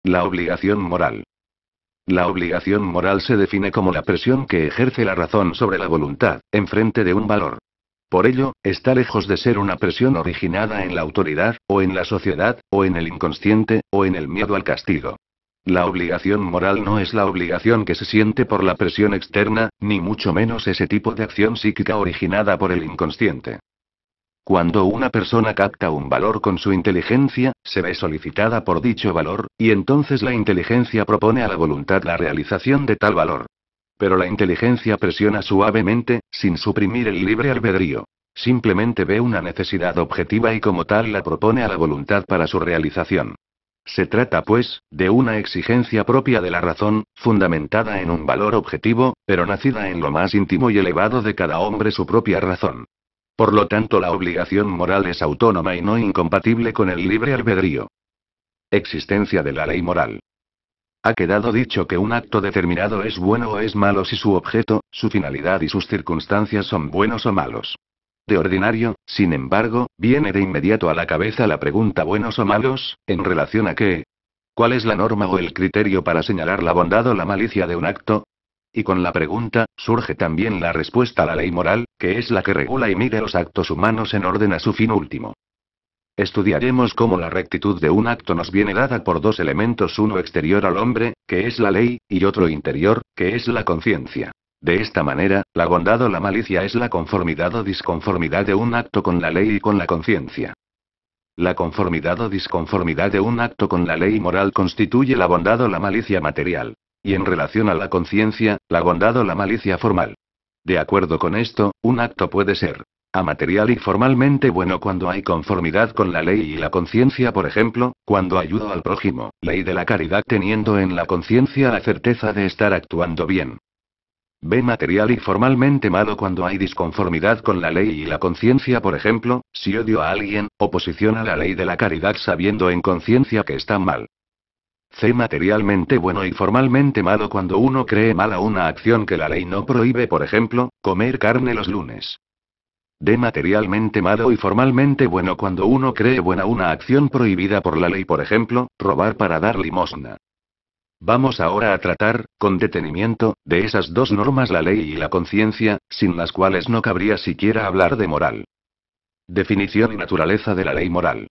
La obligación moral. La obligación moral se define como la presión que ejerce la razón sobre la voluntad, en frente de un valor. Por ello, está lejos de ser una presión originada en la autoridad, o en la sociedad, o en el inconsciente, o en el miedo al castigo. La obligación moral no es la obligación que se siente por la presión externa, ni mucho menos ese tipo de acción psíquica originada por el inconsciente. Cuando una persona capta un valor con su inteligencia, se ve solicitada por dicho valor, y entonces la inteligencia propone a la voluntad la realización de tal valor. Pero la inteligencia presiona suavemente, sin suprimir el libre albedrío. Simplemente ve una necesidad objetiva y como tal la propone a la voluntad para su realización. Se trata, pues, de una exigencia propia de la razón, fundamentada en un valor objetivo, pero nacida en lo más íntimo y elevado de cada hombre su propia razón. Por lo tanto, la obligación moral es autónoma y no incompatible con el libre albedrío. Existencia de la ley moral. Ha quedado dicho que un acto determinado es bueno o es malo si su objeto, su finalidad y sus circunstancias son buenos o malos. De ordinario, sin embargo, viene de inmediato a la cabeza la pregunta ¿buenos o malos? ¿En relación a qué? ¿Cuál es la norma o el criterio para señalar la bondad o la malicia de un acto? Y con la pregunta, surge también la respuesta a la ley moral, que es la que regula y mide los actos humanos en orden a su fin último. Estudiaremos cómo la rectitud de un acto nos viene dada por dos elementos, uno exterior al hombre, que es la ley, y otro interior, que es la conciencia. De esta manera, la bondad o la malicia es la conformidad o disconformidad de un acto con la ley y con la conciencia. La conformidad o disconformidad de un acto con la ley moral constituye la bondad o la malicia material. Y en relación a la conciencia, la bondad o la malicia formal. De acuerdo con esto, un acto puede ser amaterial y formalmente bueno cuando hay conformidad con la ley y la conciencia, por ejemplo, cuando ayudo al prójimo, ley de la caridad teniendo en la conciencia la certeza de estar actuando bien. B. Material y formalmente malo cuando hay disconformidad con la ley y la conciencia, por ejemplo, si odio a alguien, oposición a la ley de la caridad sabiendo en conciencia que está mal. C. Materialmente bueno y formalmente malo cuando uno cree mala una acción que la ley no prohíbe, por ejemplo, comer carne los lunes. D. Materialmente malo y formalmente bueno cuando uno cree buena una acción prohibida por la ley, por ejemplo, robar para dar limosna. Vamos ahora a tratar, con detenimiento, de esas dos normas, la ley y la conciencia, sin las cuales no cabría siquiera hablar de moral. Definición y naturaleza de la ley moral.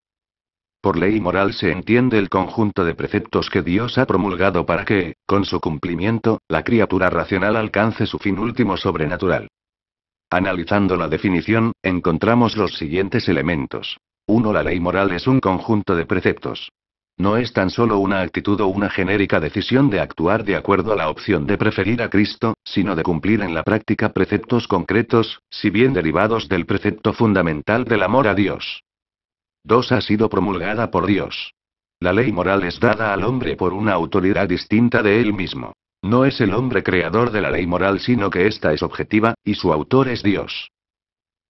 Por ley moral se entiende el conjunto de preceptos que Dios ha promulgado para que, con su cumplimiento, la criatura racional alcance su fin último sobrenatural. Analizando la definición, encontramos los siguientes elementos. 1. La ley moral es un conjunto de preceptos. No es tan solo una actitud o una genérica decisión de actuar de acuerdo a la opción de preferir a Cristo, sino de cumplir en la práctica preceptos concretos, si bien derivados del precepto fundamental del amor a Dios. 2. Ha sido promulgada por Dios. La ley moral es dada al hombre por una autoridad distinta de él mismo. No es el hombre creador de la ley moral, sino que ésta es objetiva, y su autor es Dios.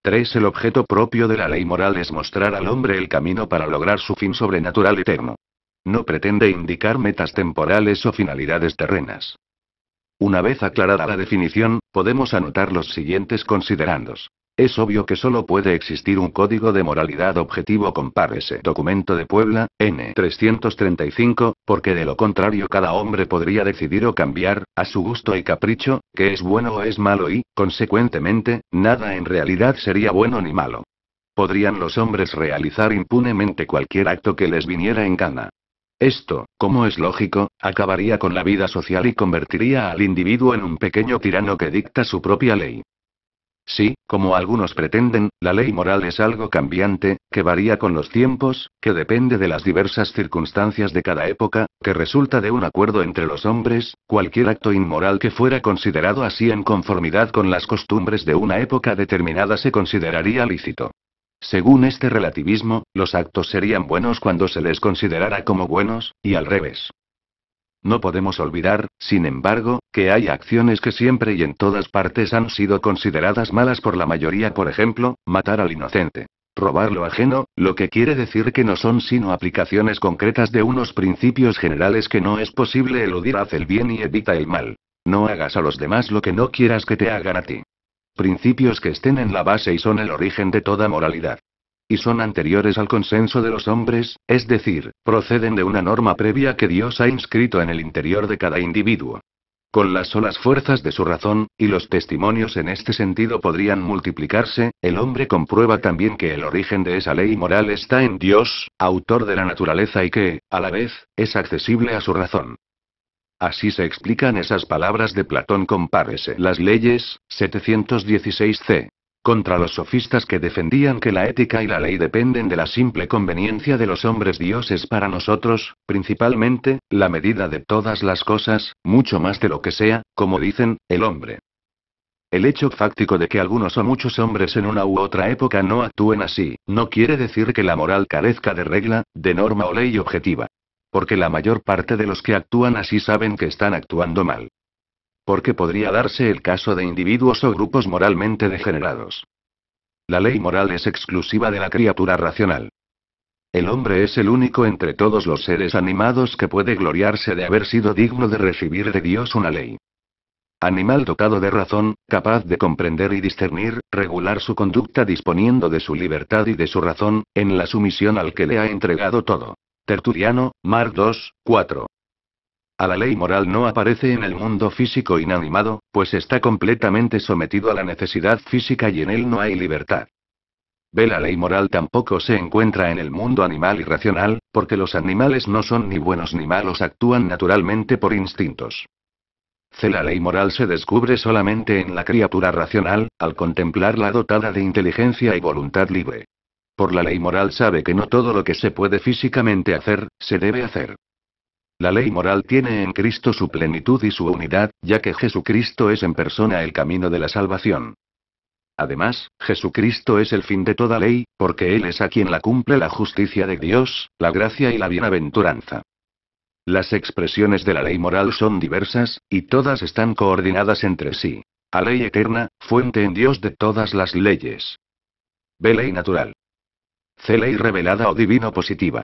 3. El objeto propio de la ley moral es mostrar al hombre el camino para lograr su fin sobrenatural eterno. No pretende indicar metas temporales o finalidades terrenas. Una vez aclarada la definición, podemos anotar los siguientes considerandos. Es obvio que solo puede existir un código de moralidad objetivo, compárese Documento de Puebla, N. 335, porque de lo contrario cada hombre podría decidir o cambiar, a su gusto y capricho, qué es bueno o es malo y, consecuentemente, nada en realidad sería bueno ni malo. Podrían los hombres realizar impunemente cualquier acto que les viniera en gana. Esto, como es lógico, acabaría con la vida social y convertiría al individuo en un pequeño tirano que dicta su propia ley. Sí, como algunos pretenden, la ley moral es algo cambiante, que varía con los tiempos, que depende de las diversas circunstancias de cada época, que resulta de un acuerdo entre los hombres. Cualquier acto inmoral que fuera considerado así en conformidad con las costumbres de una época determinada se consideraría lícito. Según este relativismo, los actos serían buenos cuando se les considerara como buenos, y al revés. No podemos olvidar, sin embargo, que hay acciones que siempre y en todas partes han sido consideradas malas por la mayoría, por ejemplo, matar al inocente. Robar lo ajeno, lo que quiere decir que no son sino aplicaciones concretas de unos principios generales que no es posible eludir. Haz el bien y evita el mal. No hagas a los demás lo que no quieras que te hagan a ti. Principios que estén en la base y son el origen de toda moralidad. y son anteriores al consenso de los hombres, es decir, proceden de una norma previa que Dios ha inscrito en el interior de cada individuo. Con las solas fuerzas de su razón, y los testimonios en este sentido podrían multiplicarse, el hombre comprueba también que el origen de esa ley moral está en Dios, autor de la naturaleza y que, a la vez, es accesible a su razón. Así se explican esas palabras de Platón. Compárese las leyes, 716 c. Contra los sofistas que defendían que la ética y la ley dependen de la simple conveniencia de los hombres. Dios es para nosotros, principalmente, la medida de todas las cosas, mucho más de lo que sea, como dicen, el hombre. El hecho fáctico de que algunos o muchos hombres en una u otra época no actúen así, no quiere decir que la moral carezca de regla, de norma o ley objetiva. Porque la mayor parte de los que actúan así saben que están actuando mal. Porque podría darse el caso de individuos o grupos moralmente degenerados. La ley moral es exclusiva de la criatura racional. El hombre es el único entre todos los seres animados que puede gloriarse de haber sido digno de recibir de Dios una ley. Animal dotado de razón, capaz de comprender y discernir, regular su conducta disponiendo de su libertad y de su razón, en la sumisión al que le ha entregado todo. Tertuliano, Mar 2, 4. A la ley moral no aparece en el mundo físico inanimado, pues está completamente sometido a la necesidad física y en él no hay libertad. B. La ley moral tampoco se encuentra en el mundo animal y racional, porque los animales no son ni buenos ni malos, actúan naturalmente por instintos. C. La ley moral se descubre solamente en la criatura racional, al contemplarla dotada de inteligencia y voluntad libre. Por la ley moral sabe que no todo lo que se puede físicamente hacer, se debe hacer. La ley moral tiene en Cristo su plenitud y su unidad, ya que Jesucristo es en persona el camino de la salvación. Además, Jesucristo es el fin de toda ley, porque Él es a quien la cumple la justicia de Dios, la gracia y la bienaventuranza. Las expresiones de la ley moral son diversas, y todas están coordinadas entre sí. A ley eterna, fuente en Dios de todas las leyes. B. Ley natural. C. Ley revelada o divino positiva.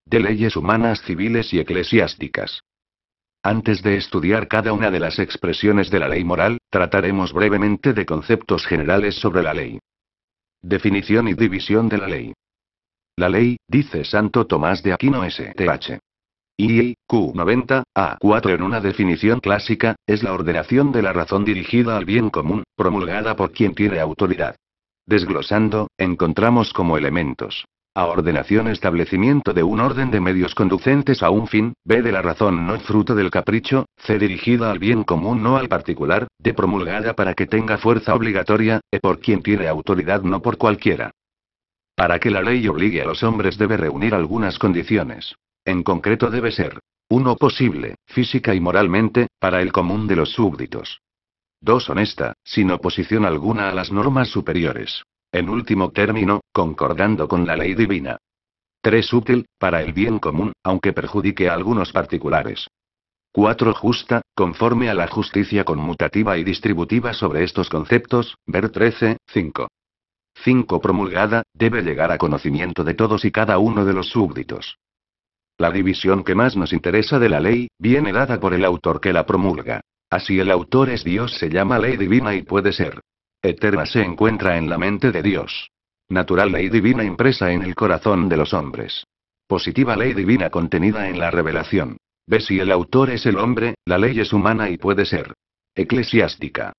De leyes humanas, civiles y eclesiásticas. Antes de estudiar cada una de las expresiones de la ley moral, trataremos brevemente de conceptos generales sobre la ley. Definición y división de la ley. La ley, dice Santo Tomás de Aquino STH. IQ 90, A4 en una definición clásica, es la ordenación de la razón dirigida al bien común, promulgada por quien tiene autoridad. Desglosando, encontramos como elementos. A. Ordenación, establecimiento de un orden de medios conducentes a un fin. B. De la razón no fruto del capricho. C. Dirigida al bien común no al particular. D. Promulgada para que tenga fuerza obligatoria. E. Por quien tiene autoridad, no por cualquiera. Para que la ley obligue a los hombres debe reunir algunas condiciones. En concreto debe ser 1. Posible, física y moralmente, para el común de los súbditos. 2. Honesta, sin oposición alguna a las normas superiores. En último término, concordando con la ley divina. 3. Útil, para el bien común, aunque perjudique a algunos particulares. 4. Justa, conforme a la justicia conmutativa y distributiva. Sobre estos conceptos, ver 13, 5. 5. Promulgada, debe llegar a conocimiento de todos y cada uno de los súbditos. La división que más nos interesa de la ley, viene dada por el autor que la promulga. Así el autor es Dios, se llama ley divina y puede ser eterna, se encuentra en la mente de Dios. Natural, ley divina impresa en el corazón de los hombres. Positiva, ley divina contenida en la revelación. Ve, si el autor es el hombre, la ley es humana y puede ser eclesiástica.